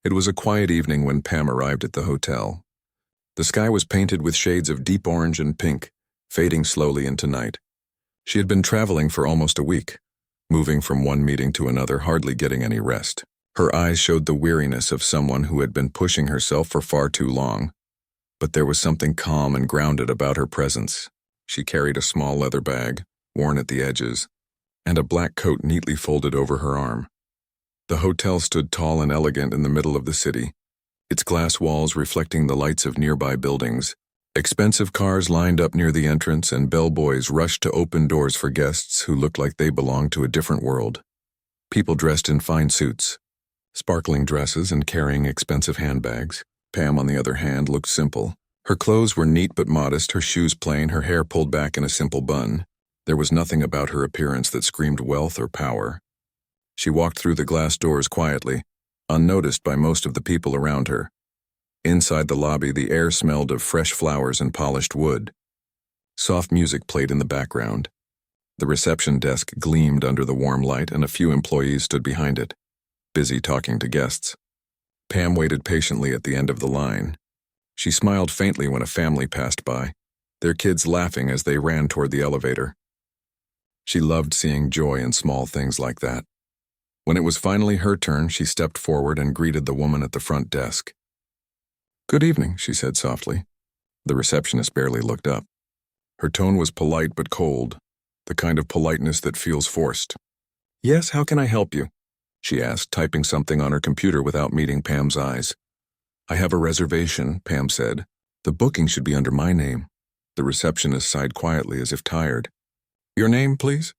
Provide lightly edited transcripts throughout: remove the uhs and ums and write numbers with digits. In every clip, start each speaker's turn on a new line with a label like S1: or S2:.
S1: It was a quiet evening when Pam arrived at the hotel. The sky was painted with shades of deep orange and pink, fading slowly into night. She had been traveling for almost a week, moving from one meeting to another, hardly getting any rest. Her eyes showed the weariness of someone who had been pushing herself for far too long. But there was something calm and grounded about her presence. She carried a small leather bag, worn at the edges, and a black coat neatly folded over her arm. The hotel stood tall and elegant in the middle of the city, its glass walls reflecting the lights of nearby buildings. Expensive cars lined up near the entrance, and bellboys rushed to open doors for guests who looked like they belonged to a different world. People dressed in fine suits, sparkling dresses, and carrying expensive handbags. Pam, on the other hand, looked simple. Her clothes were neat but modest, her shoes plain, her hair pulled back in a simple bun. There was nothing about her appearance that screamed wealth or power. She walked through the glass doors quietly, unnoticed by most of the people around her. Inside the lobby, the air smelled of fresh flowers and polished wood. Soft music played in the background. The reception desk gleamed under the warm light, and a few employees stood behind it, busy talking to guests. Pam waited patiently at the end of the line. She smiled faintly when a family passed by, their kids laughing as they ran toward the elevator. She loved seeing joy in small things like that. When it was finally her turn, she stepped forward and greeted the woman at the front desk. "Good evening," she said softly. The receptionist barely looked up. Her tone was polite but cold, the kind of politeness that feels forced. "Yes, how can I help you?" she asked, typing something on her computer without meeting Pam's eyes. "I have a reservation," Pam said. "The booking should be under my name." The receptionist sighed quietly as if tired. "Your name, please?"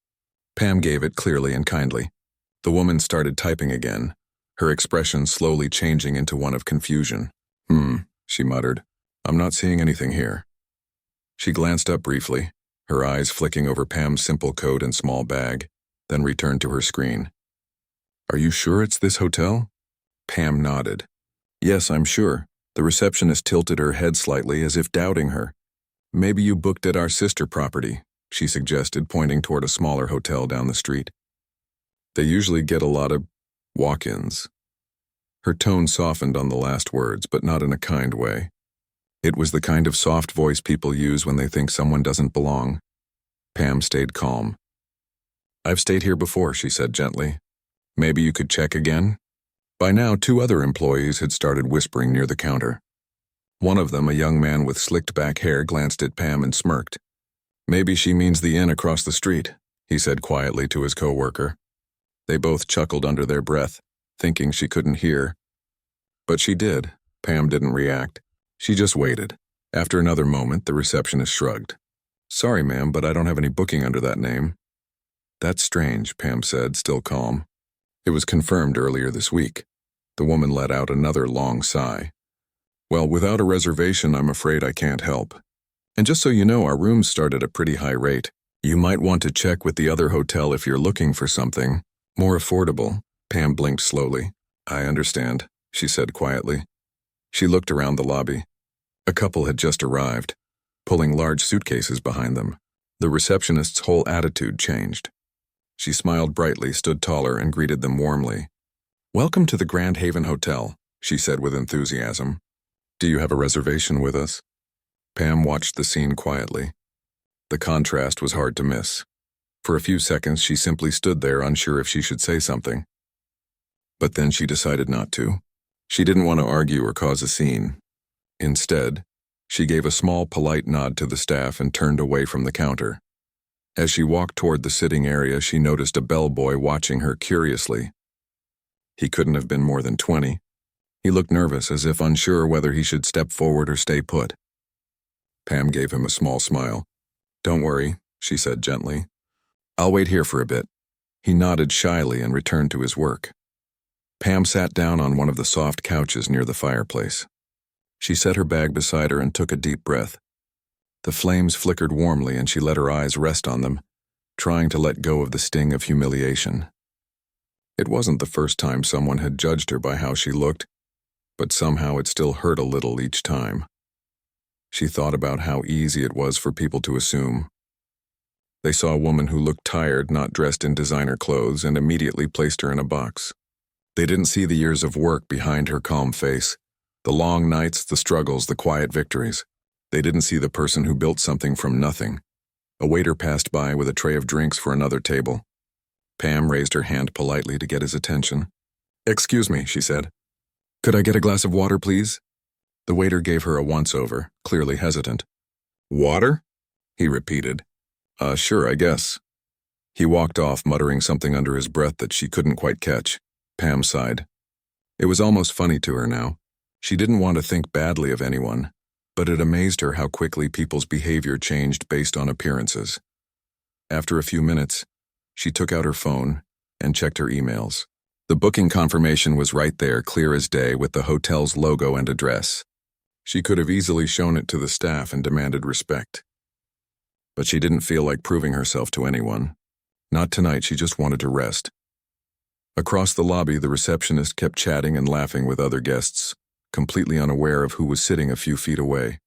S1: Pam gave it clearly and kindly. The woman started typing again, her expression slowly changing into one of confusion. She muttered. "I'm not seeing anything here." She glanced up briefly, her eyes flicking over Pam's simple coat and small bag, then returned to her screen. "Are you sure it's this hotel?" Pam nodded. "Yes, I'm sure." The receptionist tilted her head slightly as if doubting her. "Maybe you booked at our sister property," she suggested, pointing toward a smaller hotel down the street. "They usually get a lot of walk-ins." Her tone softened on the last words, but not in a kind way. It was the kind of soft voice people use when they think someone doesn't belong. Pam stayed calm. "I've stayed here before," she said gently. "Maybe you could check again?" By now, 2 other employees had started whispering near the counter. One of them, a young man with slicked back hair, glanced at Pam and smirked. "Maybe she means the inn across the street," he said quietly to his coworker. They both chuckled under their breath, thinking she couldn't hear. But she did. Pam didn't react. She just waited. After another moment, the receptionist shrugged. "Sorry, ma'am, but I don't have any booking under that name." "That's strange," Pam said, still calm. "It was confirmed earlier this week." The woman let out another long sigh. "Well, without a reservation, I'm afraid I can't help. And just so you know, our rooms start at a pretty high rate. You might want to check with the other hotel if you're looking for something more affordable." Pam blinked slowly. "I understand," she said quietly. She looked around the lobby. A couple had just arrived, pulling large suitcases behind them. The receptionist's whole attitude changed. She smiled brightly, stood taller, and greeted them warmly. "Welcome to the Grand Haven Hotel," she said with enthusiasm. "Do you have a reservation with us?" Pam watched the scene quietly. The contrast was hard to miss. For a few seconds, she simply stood there, unsure if she should say something. But then she decided not to. She didn't want to argue or cause a scene. Instead, she gave a small, polite nod to the staff and turned away from the counter. As she walked toward the sitting area, she noticed a bellboy watching her curiously. He couldn't have been more than 20. He looked nervous, as if unsure whether he should step forward or stay put. Pam gave him a small smile. "Don't worry," she said gently. "I'll wait here for a bit." He nodded shyly and returned to his work. Pam sat down on one of the soft couches near the fireplace. She set her bag beside her and took a deep breath. The flames flickered warmly, and she let her eyes rest on them, trying to let go of the sting of humiliation. It wasn't the first time someone had judged her by how she looked, but somehow it still hurt a little each time. She thought about how easy it was for people to assume. They saw a woman who looked tired, not dressed in designer clothes, and immediately placed her in a box. They didn't see the years of work behind her calm face, the long nights, the struggles, the quiet victories. They didn't see the person who built something from nothing. A waiter passed by with a tray of drinks for another table. Pam raised her hand politely to get his attention. "Excuse me," she said. "Could I get a glass of water, please?" The waiter gave her a once-over, clearly hesitant. "Water?" he repeated. Sure, I guess." He walked off, muttering something under his breath that she couldn't quite catch. Pam sighed. It was almost funny to her now. She didn't want to think badly of anyone, but it amazed her how quickly people's behavior changed based on appearances. After a few minutes, she took out her phone and checked her emails. The booking confirmation was right there, clear as day, with the hotel's logo and address. She could have easily shown it to the staff and demanded respect. But she didn't feel like proving herself to anyone. Not tonight, she just wanted to rest. Across the lobby, the receptionist kept chatting and laughing with other guests, completely unaware of who was sitting a few feet away.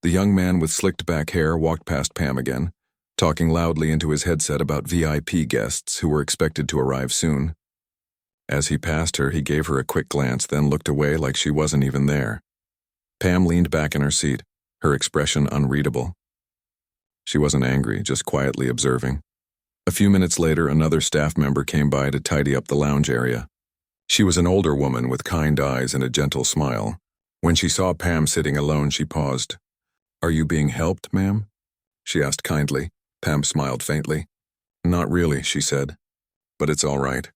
S1: The young man with slicked back hair walked past Pam again, talking loudly into his headset about VIP guests who were expected to arrive soon. As he passed her, he gave her a quick glance, then looked away like she wasn't even there. Pam leaned back in her seat, her expression unreadable. She wasn't angry, just quietly observing. A few minutes later, another staff member came by to tidy up the lounge area. She was an older woman with kind eyes and a gentle smile. When she saw Pam sitting alone, she paused. "Are you being helped, ma'am?" she asked kindly. Pam smiled faintly. "Not really," she said. "But it's all right.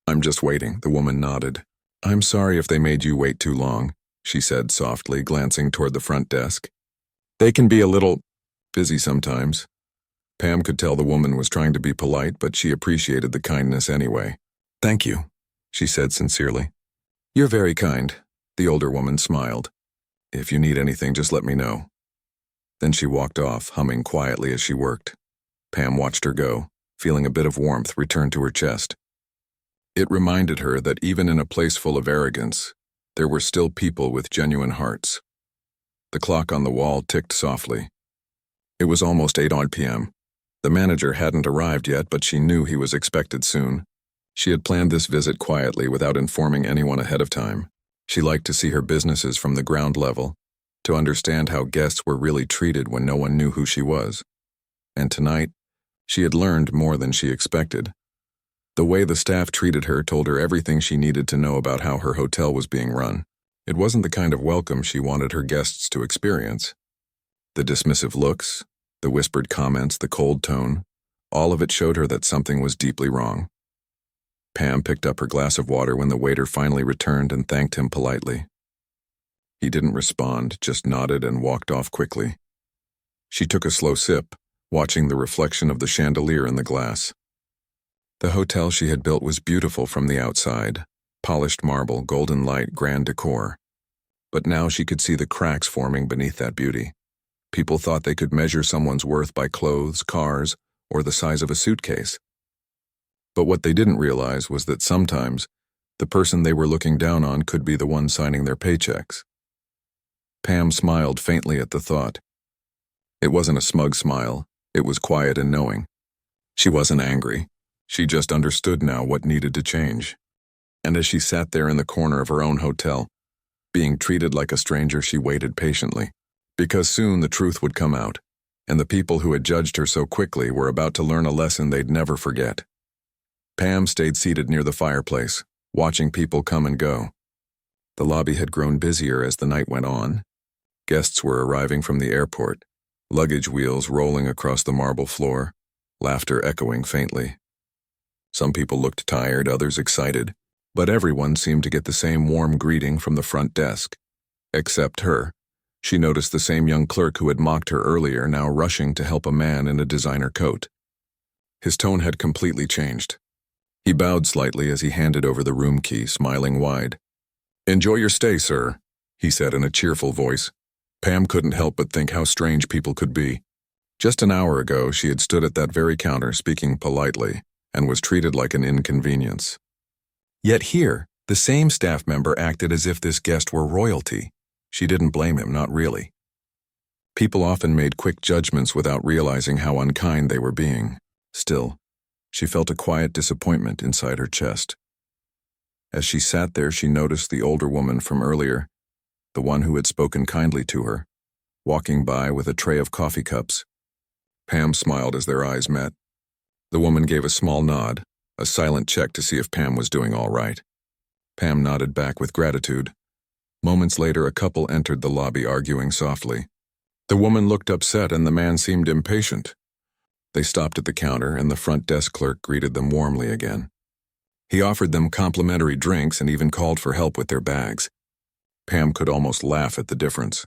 S1: I'm just waiting," the woman nodded. "I'm sorry if they made you wait too long," she said softly, glancing toward the front desk. "They can be a little busy sometimes." Pam could tell the woman was trying to be polite, but she appreciated the kindness anyway. "Thank you," she said sincerely. "You're very kind," the older woman smiled. "If you need anything, just let me know." Then she walked off, humming quietly as she worked. Pam watched her go, feeling a bit of warmth return to her chest. It reminded her that even in a place full of arrogance, there were still people with genuine hearts. The clock on the wall ticked softly. It was almost 8 p.m. The manager hadn't arrived yet, but she knew he was expected soon. She had planned this visit quietly without informing anyone ahead of time. She liked to see her businesses from the ground level, to understand how guests were really treated when no one knew who she was. And tonight, she had learned more than she expected. The way the staff treated her told her everything she needed to know about how her hotel was being run. It wasn't the kind of welcome she wanted her guests to experience. The dismissive looks, the whispered comments, the cold tone, all of it showed her that something was deeply wrong. Pam picked up her glass of water when the waiter finally returned and thanked him politely. He didn't respond, just nodded and walked off quickly. She took a slow sip, watching the reflection of the chandelier in the glass. The hotel she had built was beautiful from the outside, polished marble, golden light, grand decor. But now she could see the cracks forming beneath that beauty. People thought they could measure someone's worth by clothes, cars, or the size of a suitcase. But what they didn't realize was that sometimes the person they were looking down on could be the one signing their paychecks. Pam smiled faintly at the thought. It wasn't a smug smile, it was quiet and knowing. She wasn't angry. She just understood now what needed to change. And as she sat there in the corner of her own hotel, being treated like a stranger, she waited patiently. Because soon the truth would come out, and the people who had judged her so quickly were about to learn a lesson they'd never forget. Pam stayed seated near the fireplace, watching people come and go. The lobby had grown busier as the night went on. Guests were arriving from the airport, luggage wheels rolling across the marble floor, laughter echoing faintly. Some people looked tired, others excited, but everyone seemed to get the same warm greeting from the front desk. Except her. She noticed the same young clerk who had mocked her earlier now rushing to help a man in a designer coat. His tone had completely changed. He bowed slightly as he handed over the room key, smiling wide. "Enjoy your stay, sir," he said in a cheerful voice. Pam couldn't help but think how strange people could be. Just an hour ago, she had stood at that very counter speaking politely and was treated like an inconvenience. Yet here, the same staff member acted as if this guest were royalty. She didn't blame him, not really. People often made quick judgments without realizing how unkind they were being. Still, she felt a quiet disappointment inside her chest. As she sat there, she noticed the older woman from earlier, the one who had spoken kindly to her, walking by with a tray of coffee cups. Pam smiled as their eyes met. The woman gave a small nod, a silent check to see if Pam was doing all right. Pam nodded back with gratitude. Moments later, a couple entered the lobby arguing softly. The woman looked upset and the man seemed impatient. They stopped at the counter and the front desk clerk greeted them warmly again. He offered them complimentary drinks and even called for help with their bags. Pam could almost laugh at the difference.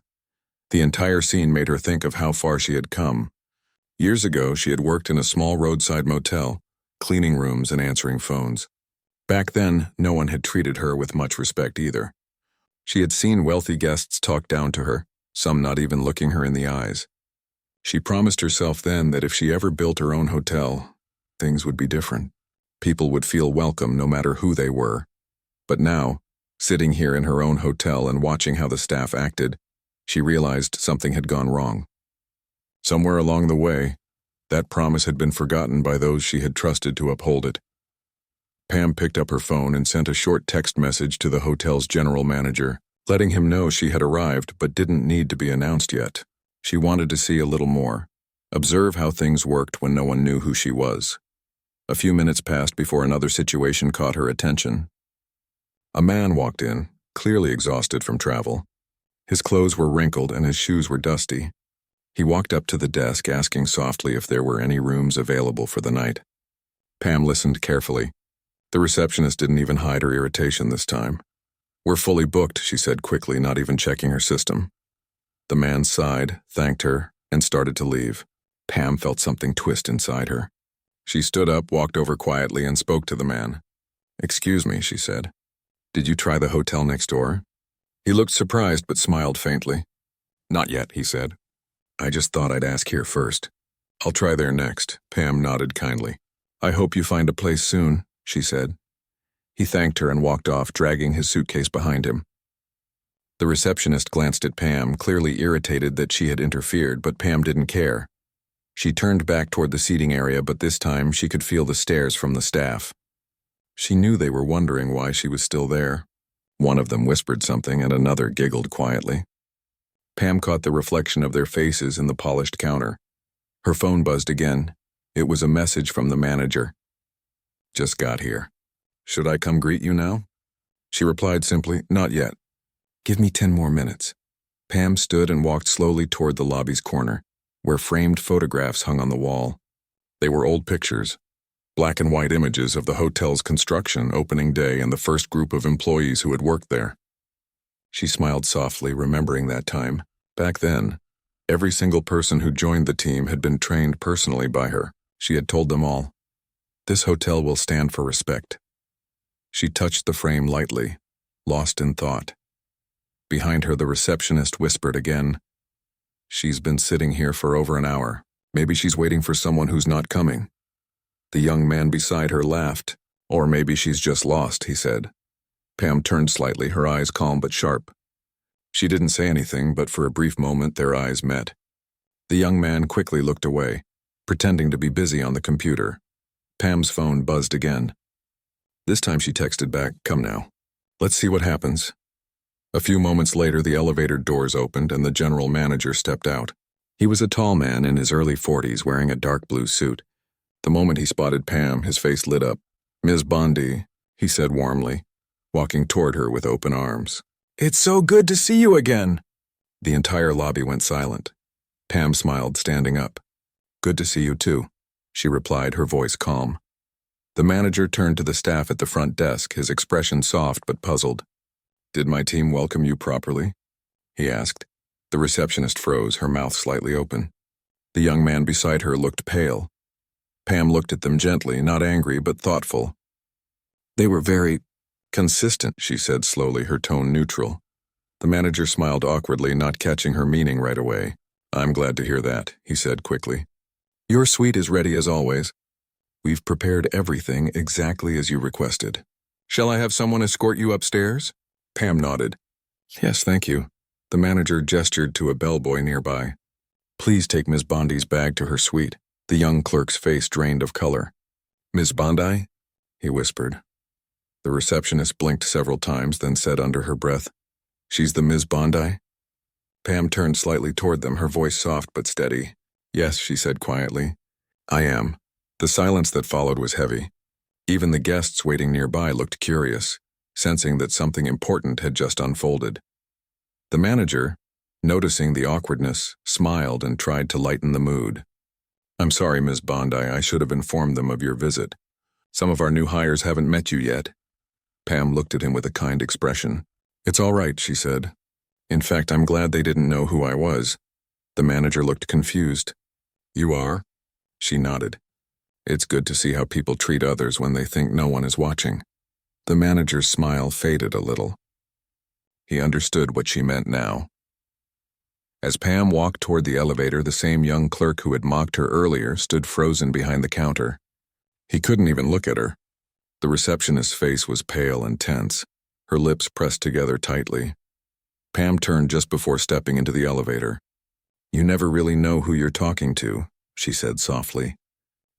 S1: The entire scene made her think of how far she had come. Years ago, she had worked in a small roadside motel, cleaning rooms and answering phones. Back then, no one had treated her with much respect either. She had seen wealthy guests talk down to her, some not even looking her in the eyes. She promised herself then that if she ever built her own hotel, things would be different. People would feel welcome no matter who they were. But now, sitting here in her own hotel and watching how the staff acted, she realized something had gone wrong. Somewhere along the way, that promise had been forgotten by those she had trusted to uphold it. Pam picked up her phone and sent a short text message to the hotel's general manager, letting him know she had arrived but didn't need to be announced yet. She wanted to see a little more, observe how things worked when no one knew who she was. A few minutes passed before another situation caught her attention. A man walked in, clearly exhausted from travel. His clothes were wrinkled and his shoes were dusty. He walked up to the desk asking softly if there were any rooms available for the night. Pam listened carefully. The receptionist didn't even hide her irritation this time. "We're fully booked," she said quickly, not even checking her system. The man sighed, thanked her, and started to leave. Pam felt something twist inside her. She stood up, walked over quietly, and spoke to the man. "Excuse me," she said. "Did you try the hotel next door?" He looked surprised but smiled faintly. "Not yet," he said. "I just thought I'd ask here first." "I'll try there next," Pam nodded kindly. "I hope you find a place soon," she said. He thanked her and walked off, dragging his suitcase behind him. The receptionist glanced at Pam, clearly irritated that she had interfered, but Pam didn't care. She turned back toward the seating area, but this time she could feel the stares from the staff. She knew they were wondering why she was still there. One of them whispered something and another giggled quietly. Pam caught the reflection of their faces in the polished counter. Her phone buzzed again. It was a message from the manager. "Just got here. Should I come greet you now?" She replied simply, "Not yet. Give me 10 more minutes." Pam stood and walked slowly toward the lobby's corner, where framed photographs hung on the wall. They were old pictures, black and white images of the hotel's construction, opening day, and the first group of employees who had worked there. She smiled softly, remembering that time. Back then, every single person who joined the team had been trained personally by her. She had told them all, "This hotel will stand for respect." She touched the frame lightly, lost in thought. Behind her, the receptionist whispered again, "She's been sitting here for over an hour. Maybe she's waiting for someone who's not coming." The young man beside her laughed. "Or maybe she's just lost," he said. Pam turned slightly, her eyes calm but sharp. She didn't say anything, but for a brief moment their eyes met. The young man quickly looked away, pretending to be busy on the computer. Pam's phone buzzed again. This time she texted back, "Come now. Let's see what happens." A few moments later, the elevator doors opened and the general manager stepped out. He was a tall man in his early 40s wearing a dark blue suit. The moment he spotted Pam, his face lit up. "Ms. Bondi," he said warmly, walking toward her with open arms. "It's so good to see you again." The entire lobby went silent. Pam smiled, standing up. "Good to see you too," she replied, her voice calm. The manager turned to the staff at the front desk, his expression soft but puzzled. "Did my team welcome you properly?" he asked. The receptionist froze, her mouth slightly open. The young man beside her looked pale. Pam looked at them gently, not angry but thoughtful. "They were very consistent," she said slowly, her tone neutral. The manager smiled awkwardly, not catching her meaning right away. "I'm glad to hear that," he said quickly. "Your suite is ready as always. We've prepared everything exactly as you requested. Shall I have someone escort you upstairs?" Pam nodded. "Yes, thank you." The manager gestured to a bellboy nearby. "Please take Ms. Bondi's bag to her suite." The young clerk's face drained of color. "Ms. Bondi?" he whispered. The receptionist blinked several times, then said under her breath, "She's the Ms. Bondi?" Pam turned slightly toward them, her voice soft but steady. "Yes," she said quietly. "I am." The silence that followed was heavy. Even the guests waiting nearby looked curious, sensing that something important had just unfolded. The manager, noticing the awkwardness, smiled and tried to lighten the mood. "I'm sorry, Ms. Bondi, I should have informed them of your visit. Some of our new hires haven't met you yet." Pam looked at him with a kind expression. "It's all right," she said. "In fact, I'm glad they didn't know who I was." The manager looked confused. "You are?" She nodded. "It's good to see how people treat others when they think no one is watching." The manager's smile faded a little. He understood what she meant now. As Pam walked toward the elevator, the same young clerk who had mocked her earlier stood frozen behind the counter. He couldn't even look at her. The receptionist's face was pale and tense, her lips pressed together tightly. Pam turned just before stepping into the elevator. "You never really know who you're talking to," she said softly.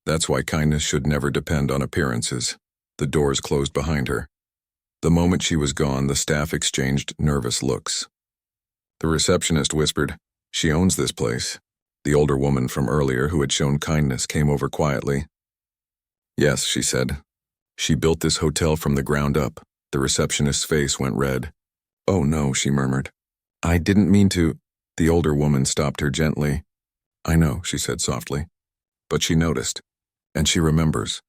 S1: "That's why kindness should never depend on appearances." The doors closed behind her. The moment she was gone, the staff exchanged nervous looks. The receptionist whispered, "She owns this place." The older woman from earlier who had shown kindness came over quietly. "Yes," she said. "She built this hotel from the ground up." The receptionist's face went red. "Oh no," she murmured. "I didn't mean to." The older woman stopped her gently. "I know," she said softly. But she noticed, and she remembers.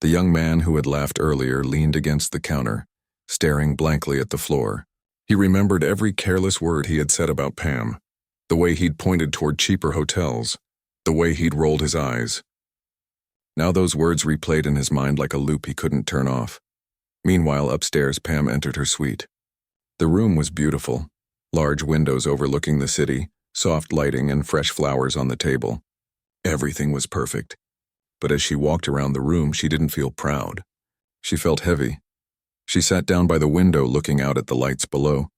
S1: The young man who had laughed earlier leaned against the counter, staring blankly at the floor. He remembered every careless word he had said about Pam, the way he'd pointed toward cheaper hotels, the way he'd rolled his eyes. Now those words replayed in his mind like a loop he couldn't turn off. Meanwhile, upstairs, Pam entered her suite. The room was beautiful, large windows overlooking the city, soft lighting and fresh flowers on the table. Everything was perfect. But as she walked around the room, she didn't feel proud. She felt heavy. She sat down by the window looking out at the lights below.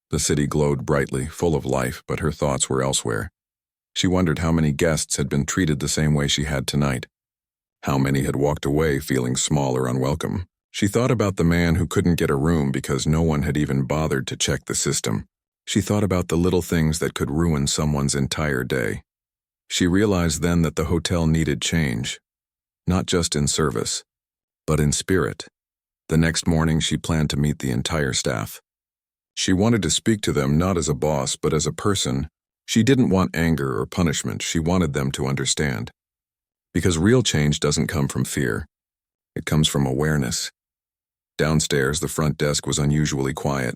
S1: The city glowed brightly, full of life, but her thoughts were elsewhere. She wondered how many guests had been treated the same way she had tonight. How many had walked away feeling small or unwelcome. She thought about the man who couldn't get a room because no one had even bothered to check the system. She thought about the little things that could ruin someone's entire day. She realized then that the hotel needed change, not just in service, but in spirit. The next morning, she planned to meet the entire staff. She wanted to speak to them not as a boss, but as a person. She didn't want anger or punishment. She wanted them to understand. Because real change doesn't come from fear. It comes from awareness. Downstairs, the front desk was unusually quiet.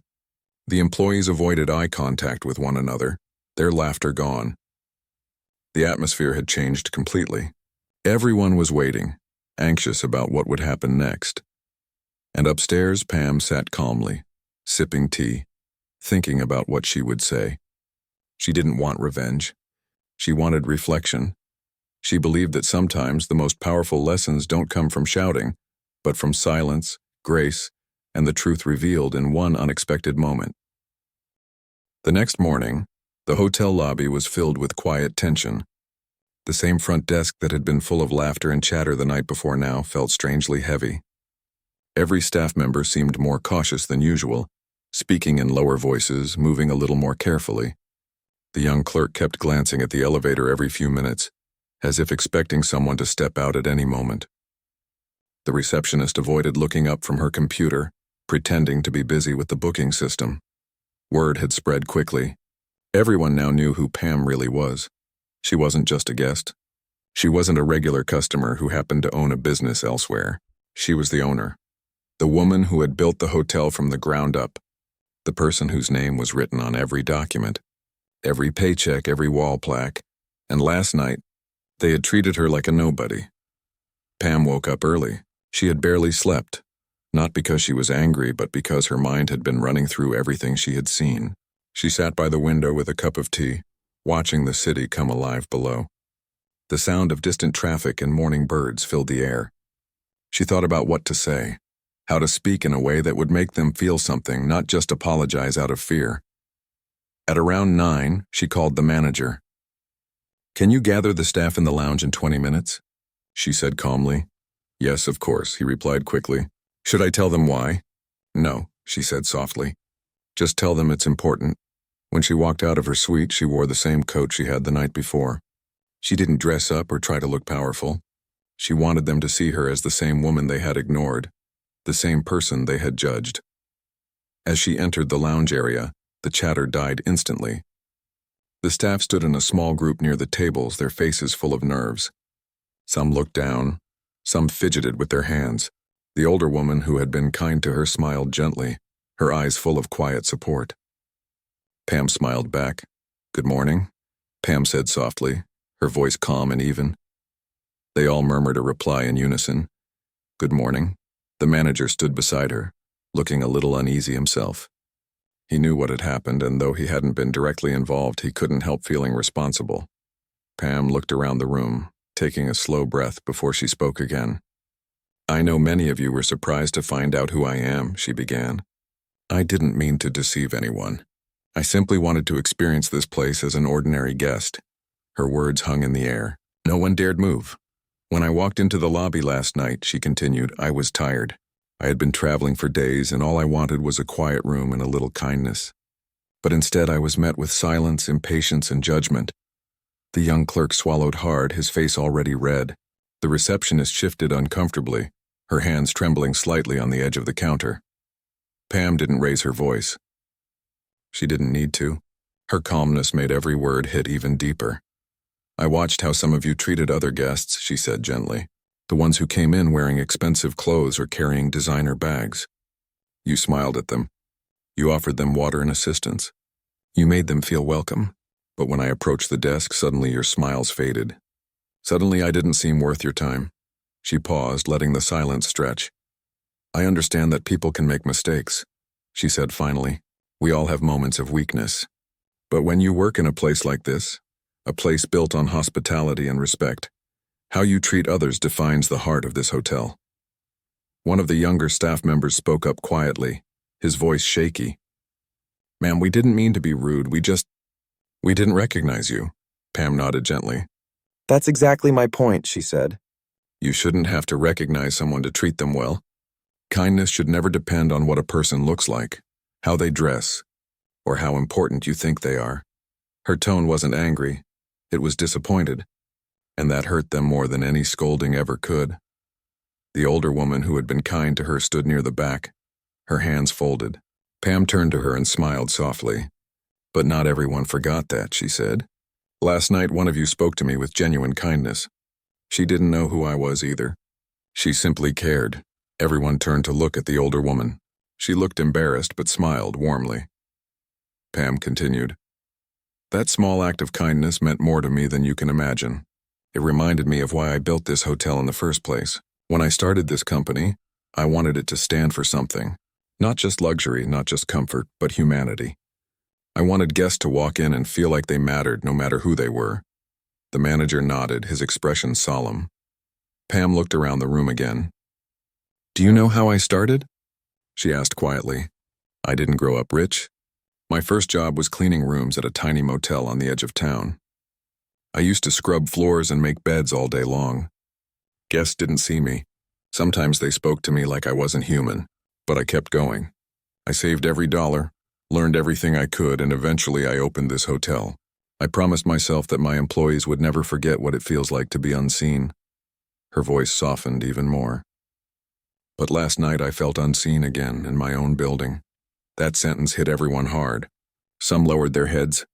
S1: The employees avoided eye contact with one another, their laughter gone. The atmosphere had changed completely. Everyone was waiting, anxious about what would happen next. And upstairs, Pam sat calmly, sipping tea, thinking about what she would say. She didn't want revenge. She wanted reflection. She believed that sometimes the most powerful lessons don't come from shouting, but from silence, grace, and the truth revealed in one unexpected moment. The next morning, the hotel lobby was filled with quiet tension. The same front desk that had been full of laughter and chatter the night before now felt strangely heavy. Every staff member seemed more cautious than usual, speaking in lower voices, moving a little more carefully. The young clerk kept glancing at the elevator every few minutes, as if expecting someone to step out at any moment. The receptionist avoided looking up from her computer, pretending to be busy with the booking system. Word had spread quickly. Everyone now knew who Pam really was. She wasn't just a guest. She wasn't a regular customer who happened to own a business elsewhere. She was the owner. The woman who had built the hotel from the ground up. The person whose name was written on every document, every paycheck, every wall plaque. And last night, they had treated her like a nobody. Pam woke up early. She had barely slept, not because she was angry, but because her mind had been running through everything she had seen. She sat by the window with a cup of tea, watching the city come alive below. The sound of distant traffic and morning birds filled the air. She thought about what to say, how to speak in a way that would make them feel something, not just apologize out of fear. At around 9, she called the manager. "Can you gather the staff in the lounge in 20 minutes? She said calmly. "Yes, of course," he replied quickly. Should I tell them why? No, she said softly. Just tell them it's important. When she walked out of her suite, she wore the same coat she had the night before. She didn't dress up or try to look powerful. She wanted them to see her as the same woman they had ignored, the same person they had judged. As she entered the lounge area, the chatter died instantly. The staff stood in a small group near the tables, their faces full of nerves. Some looked down, some fidgeted with their hands. The older woman who had been kind to her smiled gently, her eyes full of quiet support. Pam smiled back. "Good morning," Pam said softly, her voice calm and even. They all murmured a reply in unison. "Good morning." The manager stood beside her, looking a little uneasy himself. He knew what had happened, and though he hadn't been directly involved, he couldn't help feeling responsible. Pam looked around the room, taking a slow breath before she spoke again. "I know many of you were surprised to find out who I am," she began. "I didn't mean to deceive anyone. I simply wanted to experience this place as an ordinary guest." Her words hung in the air. No one dared move. "When I walked into the lobby last night," she continued, "I was tired. I had been traveling for days, and all I wanted was a quiet room and a little kindness. But instead I was met with silence, impatience, and judgment." The young clerk swallowed hard, his face already red. The receptionist shifted uncomfortably, her hands trembling slightly on the edge of the counter. Pam didn't raise her voice. She didn't need to. Her calmness made every word hit even deeper. "I watched how some of you treated other guests," she said gently. "The ones who came in wearing expensive clothes or carrying designer bags. You smiled at them. You offered them water and assistance. You made them feel welcome. But when I approached the desk, suddenly your smiles faded. Suddenly I didn't seem worth your time." She paused, letting the silence stretch. "I understand that people can make mistakes," she said finally. "We all have moments of weakness. But when you work in a place like this, a place built on hospitality and respect, how you treat others defines the heart of this hotel." One of the younger staff members spoke up quietly, his voice shaky. "Ma'am, we didn't mean to be rude, we didn't recognize you." Pam nodded gently.
S2: "That's exactly my point," she said.
S1: "You shouldn't have to recognize someone to treat them well. Kindness should never depend on what a person looks like, how they dress, or how important you think they are." Her tone wasn't angry, it was disappointed, and that hurt them more than any scolding ever could. The older woman who had been kind to her stood near the back, her hands folded. Pam turned to her and smiled softly. "But not everyone forgot that," she said. "Last night one of you spoke to me with genuine kindness. She didn't know who I was either. She simply cared." Everyone turned to look at the older woman. She looked embarrassed but smiled warmly. Pam continued, "That small act of kindness meant more to me than you can imagine. It reminded me of why I built this hotel in the first place. When I started this company, I wanted it to stand for something. Not just luxury, not just comfort, but humanity. I wanted guests to walk in and feel like they mattered no matter who they were." The manager nodded, his expression solemn. Pam looked around the room again. "Do you know how I started?" she asked quietly. "I didn't grow up rich. My first job was cleaning rooms at a tiny motel on the edge of town. I used to scrub floors and make beds all day long. Guests didn't see me. Sometimes they spoke to me like I wasn't human, but I kept going. I saved every dollar, learned everything I could, and eventually I opened this hotel. I promised myself that my employees would never forget what it feels like to be unseen." Her voice softened even more. "But last night I felt unseen again in my own building." That sentence hit everyone hard. Some lowered their heads.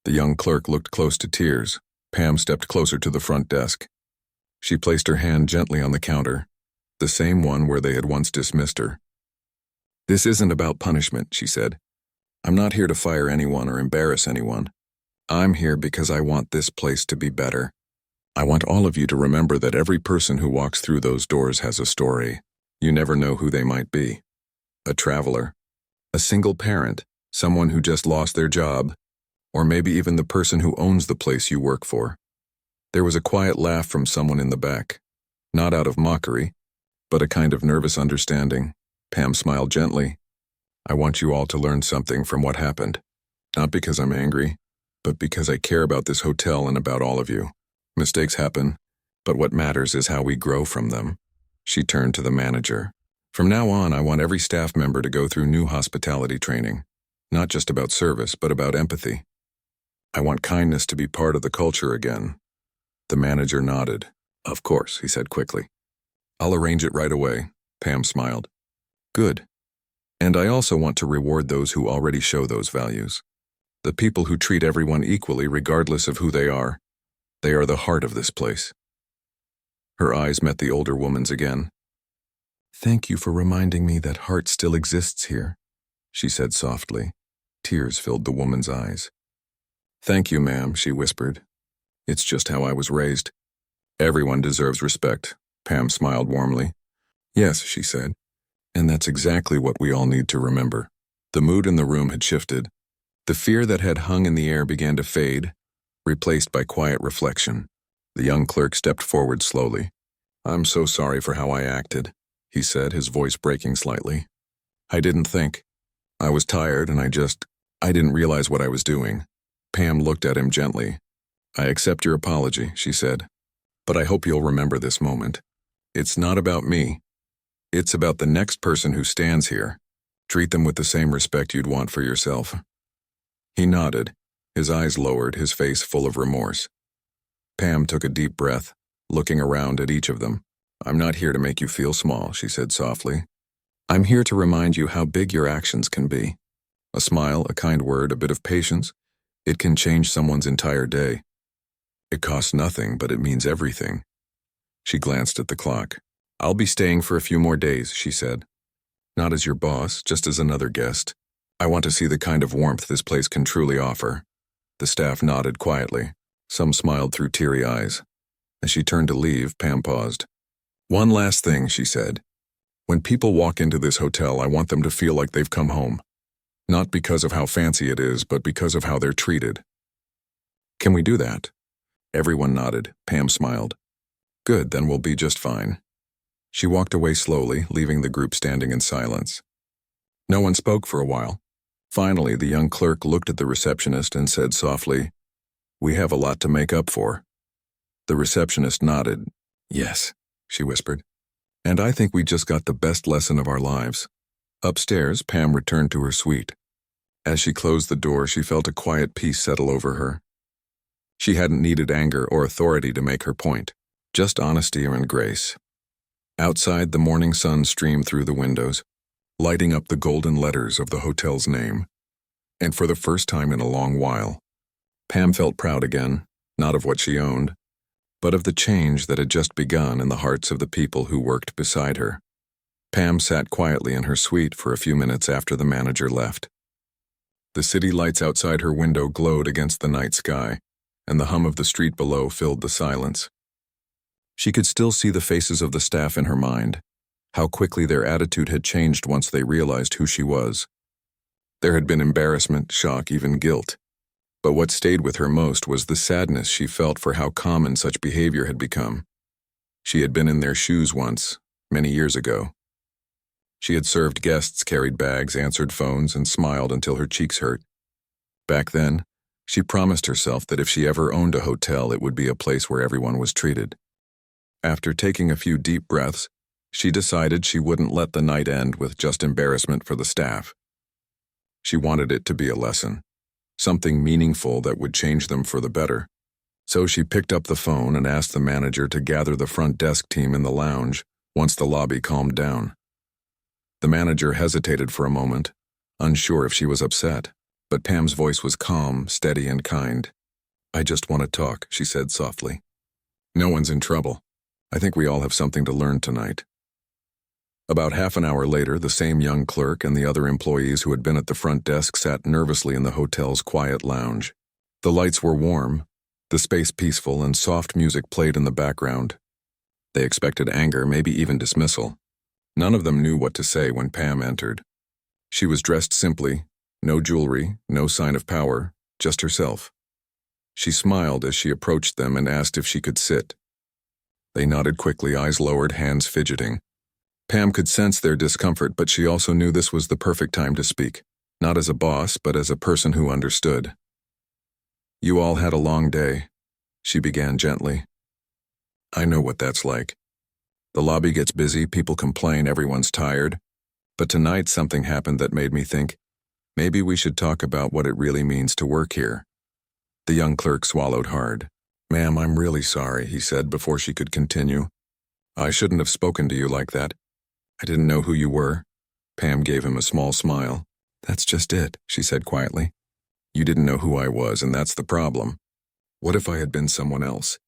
S1: The young clerk looked close to tears. Pam stepped closer to the front desk. She placed her hand gently on the counter, the same one where they had once dismissed her. "This isn't about punishment," she said. "I'm not here to fire anyone or embarrass anyone. I'm here because I want this place to be better. I want all of you to remember that every person who walks through those doors has a story. You never know who they might be. A traveler, a single parent, someone who just lost their job, or maybe even the person who owns the place you work for." There was a quiet laugh from someone in the back, not out of mockery, but a kind of nervous understanding. Pam smiled gently. "I want you all to learn something from what happened. Not because I'm angry, but because I care about this hotel and about all of you. Mistakes happen, but what matters is how we grow from them." She turned to the manager. From now on, I want every staff member to go through new hospitality training, not just about service, but about empathy. I want kindness to be part of the culture again." The manager nodded. "Of course," he said quickly. "I'll arrange it right away," Pam smiled. "Good. And I also want to reward those who already show those values. The people who treat everyone equally regardless of who they are. They are the heart of this place." Her eyes met the older woman's again. "Thank you for reminding me that heart still exists here," she said softly. Tears filled the woman's eyes. "Thank you, ma'am," she whispered. "It's just how I was raised." "Everyone deserves respect," Pam smiled warmly. "Yes," she said, "and that's exactly what we all need to remember." The mood in the room had shifted. The fear that had hung in the air began to fade, replaced by quiet reflection. The young clerk stepped forward slowly. "I'm so sorry for how I acted," he said, his voice breaking slightly. "I didn't think. I was tired and I didn't realize what I was doing." Pam looked at him gently. "I accept your apology," she said, "but I hope you'll remember this moment. It's not about me. It's about the next person who stands here. Treat them with the same respect you'd want for yourself." He nodded, his eyes lowered, his face full of remorse. Pam took a deep breath, looking around at each of them. "I'm not here to make you feel small," she said softly. "I'm here to remind you how big your actions can be. A smile, a kind word, a bit of patience, it can change someone's entire day. It costs nothing, but it means everything." She glanced at the clock. "I'll be staying for a few more days," she said. "Not as your boss, just as another guest. I want to see the kind of warmth this place can truly offer." The staff nodded quietly. Some smiled through teary eyes. As she turned to leave, Pam paused. "One last thing," she said. "When people walk into this hotel, I want them to feel like they've come home. Not because of how fancy it is, but because of how they're treated. Can we do that?" Everyone nodded. Pam smiled. "Good, then we'll be just fine." She walked away slowly, leaving the group standing in silence. No one spoke for a while. Finally, the young clerk looked at the receptionist and said softly, "We have a lot to make up for." The receptionist nodded. "Yes," she whispered. "And I think we just got the best lesson of our lives." Upstairs, Pam returned to her suite. As she closed the door, she felt a quiet peace settle over her. She hadn't needed anger or authority to make her point, just honesty and grace. Outside, the morning sun streamed through the windows, lighting up the golden letters of the hotel's name. And for the first time in a long while, Pam felt proud again, not of what she owned, but of the change that had just begun in the hearts of the people who worked beside her. Pam sat quietly in her suite for a few minutes after the manager left. The city lights outside her window glowed against the night sky, and the hum of the street below filled the silence. She could still see the faces of the staff in her mind, how quickly their attitude had changed once they realized who she was. There had been embarrassment, shock, even guilt. But what stayed with her most was the sadness she felt for how common such behavior had become. She had been in their shoes once, many years ago. She had served guests, carried bags, answered phones, and smiled until her cheeks hurt. Back then, she promised herself that if she ever owned a hotel, it would be a place where everyone was treated. After taking a few deep breaths, she decided she wouldn't let the night end with just embarrassment for the staff. She wanted it to be a lesson, something meaningful that would change them for the better. So she picked up the phone and asked the manager to gather the front desk team in the lounge once the lobby calmed down. The manager hesitated for a moment, unsure if she was upset, but Pam's voice was calm, steady, and kind. "I just want to talk," she said softly. "No one's in trouble. I think we all have something to learn tonight." About half an hour later, the same young clerk and the other employees who had been at the front desk sat nervously in the hotel's quiet lounge. The lights were warm, the space peaceful, and soft music played in the background. They expected anger, maybe even dismissal. None of them knew what to say when Pam entered. She was dressed simply, no jewelry, no sign of power, just herself. She smiled as she approached them and asked if she could sit. They nodded quickly, eyes lowered, hands fidgeting. Pam could sense their discomfort, but she also knew this was the perfect time to speak, not as a boss, but as a person who understood. "You all had a long day," she began gently. "I know what that's like." The lobby gets busy, people complain, everyone's tired. But tonight something happened that made me think, maybe we should talk about what it really means to work here. The young clerk swallowed hard. "Ma'am, I'm really sorry," he said before she could continue. "I shouldn't have spoken to you like that. I didn't know who you were." Pam gave him a small smile. "That's just it," she said quietly. "You didn't know who I was, and that's the problem. What if I had been someone else?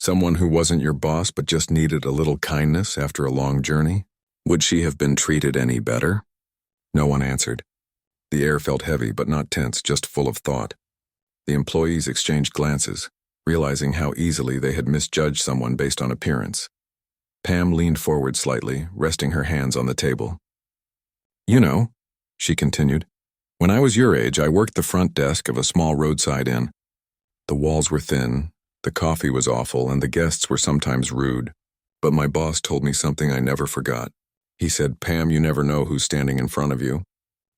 S1: Someone who wasn't your boss but just needed a little kindness after a long journey? Would she have been treated any better?" No one answered. The air felt heavy but not tense, just full of thought. The employees exchanged glances, realizing how easily they had misjudged someone based on appearance. Pam leaned forward slightly, resting her hands on the table. "You know," she continued, "when I was your age, I worked the front desk of a small roadside inn. The walls were thin, the coffee was awful, and the guests were sometimes rude. But my boss told me something I never forgot. He said, 'Pam, you never know who's standing in front of you.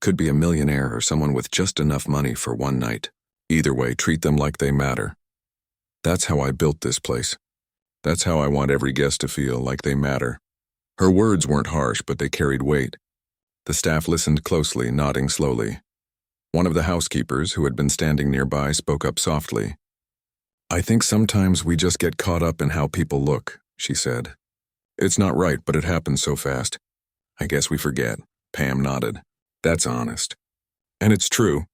S1: Could be a millionaire or someone with just enough money for one night. Either way, treat them like they matter.' That's how I built this place. That's how I want every guest to feel, like they matter." Her words weren't harsh, but they carried weight. The staff listened closely, nodding slowly. One of the housekeepers, who had been standing nearby, spoke up softly. "I think sometimes we just get caught up in how people look," she said. "It's not right, but it happens so fast. I guess we forget." Pam nodded. "That's honest. And it's true.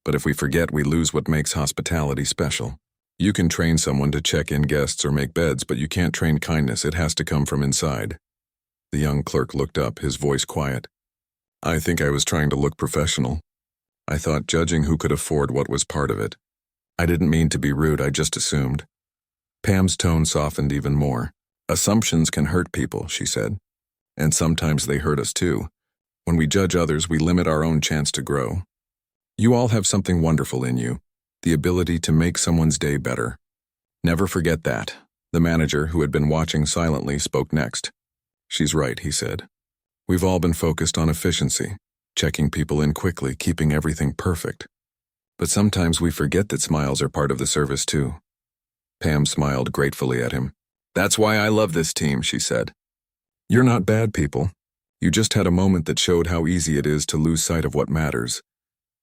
S1: But if we forget, we lose what makes hospitality special. You can train someone to check in guests or make beds, but you can't train kindness. It has to come from inside." The young clerk looked up, his voice quiet. "I think I was trying to look professional. I thought judging who could afford what was part of it. I didn't mean to be rude, I just assumed." Pam's tone softened even more. "Assumptions can hurt people," she said. "And sometimes they hurt us too. When we judge others, we limit our own chance to grow. You all have something wonderful in you, the ability to make someone's day better. Never forget that." The manager, who had been watching silently, spoke next. "She's right," he said. "We've all been focused on efficiency, checking people in quickly, keeping everything perfect. But sometimes we forget that smiles are part of the service too." Pam smiled gratefully at him. "That's why I love this team," she said. "You're not bad people. You just had a moment that showed how easy it is to lose sight of what matters."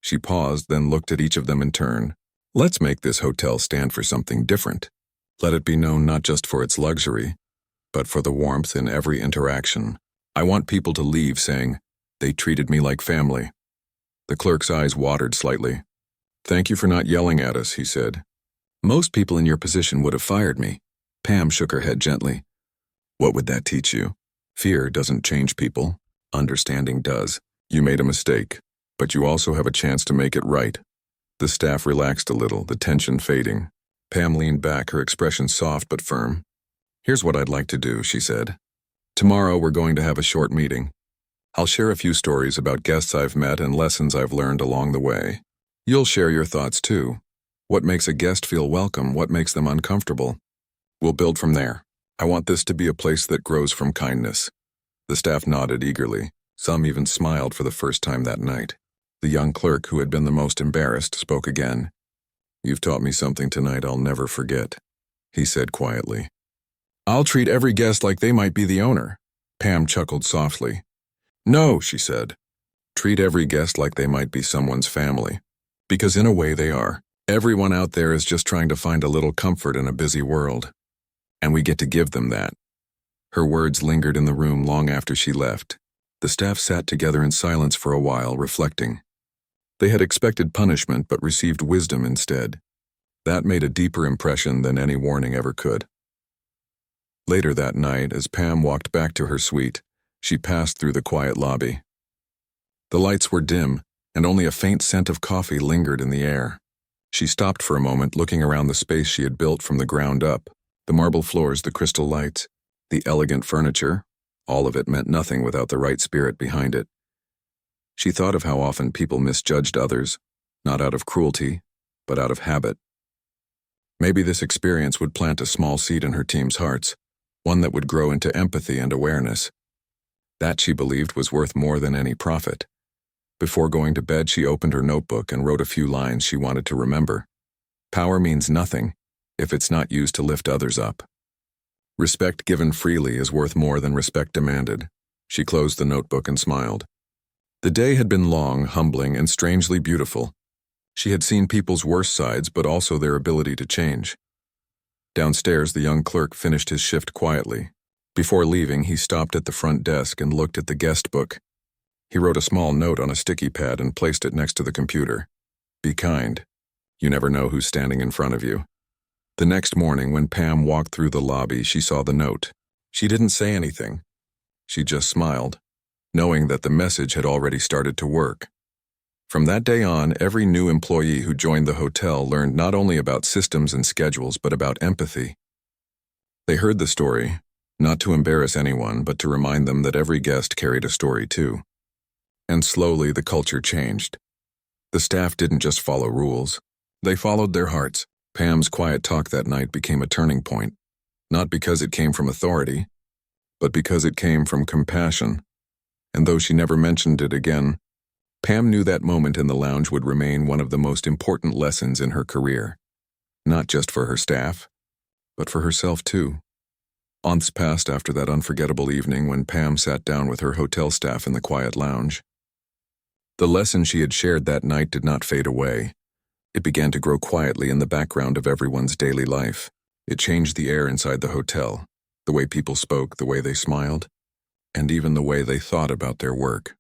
S1: She paused, then looked at each of them in turn. "Let's make this hotel stand for something different. Let it be known not just for its luxury, but for the warmth in every interaction. I want people to leave saying, 'They treated me like family.'" The clerk's eyes watered slightly. "Thank you for not yelling at us," he said. "Most people in your position would have fired me." Pam shook her head gently. "What would that teach you? Fear doesn't change people. Understanding does. You made a mistake, but you also have a chance to make it right." The staff relaxed a little, the tension fading. Pam leaned back, her expression soft but firm. "Here's what I'd like to do," she said. "Tomorrow we're going to have a short meeting. I'll share a few stories about guests I've met and lessons I've learned along the way. You'll share your thoughts too. What makes a guest feel welcome? What makes them uncomfortable? We'll build from there. I want this to be a place that grows from kindness." The staff nodded eagerly. Some even smiled for the first time that night. The young clerk, who had been the most embarrassed, spoke again. "You've taught me something tonight I'll never forget," he said quietly. "I'll treat every guest like they might be the owner." Pam chuckled softly. "No," she said. "Treat every guest like they might be someone's family. Because in a way they are. Everyone out there is just trying to find a little comfort in a busy world. And we get to give them that." Her words lingered in the room long after she left. The staff sat together in silence for a while, reflecting. They had expected punishment but received wisdom instead. That made a deeper impression than any warning ever could. Later that night, as Pam walked back to her suite, she passed through the quiet lobby. The lights were dim, and only a faint scent of coffee lingered in the air. She stopped for a moment, looking around the space she had built from the ground up. The marble floors, the crystal lights, the elegant furniture, all of it meant nothing without the right spirit behind it. She thought of how often people misjudged others, not out of cruelty, but out of habit. Maybe this experience would plant a small seed in her team's hearts, one that would grow into empathy and awareness. That, she believed, was worth more than any profit. Before going to bed, she opened her notebook and wrote a few lines she wanted to remember. Power means nothing if it's not used to lift others up. Respect given freely is worth more than respect demanded. She closed the notebook and smiled. The day had been long, humbling, and strangely beautiful. She had seen people's worst sides, but also their ability to change. Downstairs, the young clerk finished his shift quietly. Before leaving, he stopped at the front desk and looked at the guest book. He wrote a small note on a sticky pad and placed it next to the computer. Be kind. You never know who's standing in front of you. The next morning, when Pam walked through the lobby, she saw the note. She didn't say anything. She just smiled, knowing that the message had already started to work. From that day on, every new employee who joined the hotel learned not only about systems and schedules, but about empathy. They heard the story, not to embarrass anyone, but to remind them that every guest carried a story too. And slowly, the culture changed. The staff didn't just follow rules. They followed their hearts. Pam's quiet talk that night became a turning point, not because it came from authority, but because it came from compassion. And though she never mentioned it again, Pam knew that moment in the lounge would remain one of the most important lessons in her career, not just for her staff, but for herself too. Months passed after that unforgettable evening when Pam sat down with her hotel staff in the quiet lounge. The lesson she had shared that night did not fade away. It began to grow quietly in the background of everyone's daily life. It changed the air inside the hotel, the way people spoke, the way they smiled, and even the way they thought about their work.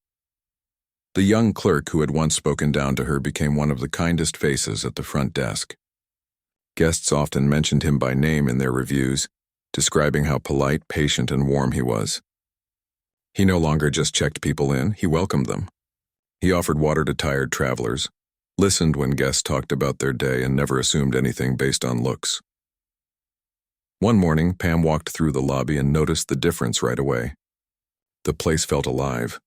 S1: The young clerk who had once spoken down to her became one of the kindest faces at the front desk. Guests often mentioned him by name in their reviews, describing how polite, patient, and warm he was. He no longer just checked people in, he welcomed them. He offered water to tired travelers, listened when guests talked about their day, and never assumed anything based on looks. One morning, Pam walked through the lobby and noticed the difference right away. The place felt alive,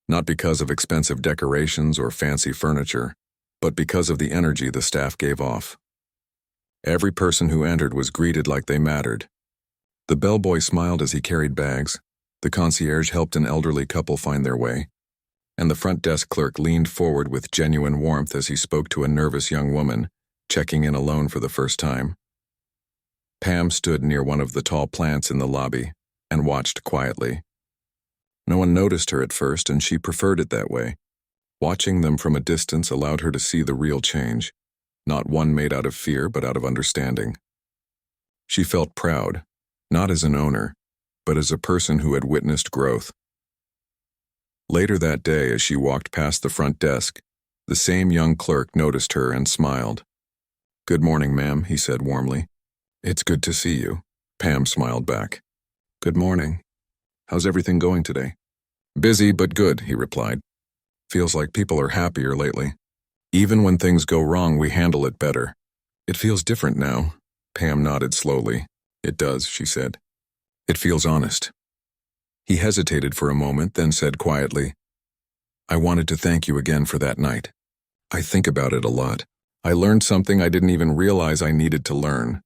S1: not because of expensive decorations or fancy furniture, but because of the energy the staff gave off. Every person who entered was greeted like they mattered. The bellboy smiled as he carried bags, the concierge helped an elderly couple find their way, and the front desk clerk leaned forward with genuine warmth as he spoke to a nervous young woman, checking in alone for the first time. Pam stood near one of the tall plants in the lobby and watched quietly. No one noticed her at first, and she preferred it that way. Watching them from a distance allowed her to see the real change, not one made out of fear, but out of understanding. She felt proud, not as an owner, but as a person who had witnessed growth. Later that day, as she walked past the front desk, the same young clerk noticed her and smiled. "Good morning, ma'am," he said warmly. "It's good to see you." Pam smiled back. "Good morning. How's everything going today?" "Busy, but good," he replied. "Feels like people are happier lately. Even when things go wrong, we handle it better." "It feels different now." Pam nodded slowly. "It does," she said. "It feels honest." He hesitated for a moment, then said quietly, "I wanted to thank you again for that night. I think about it a lot. I learned something I didn't even realize I needed to learn.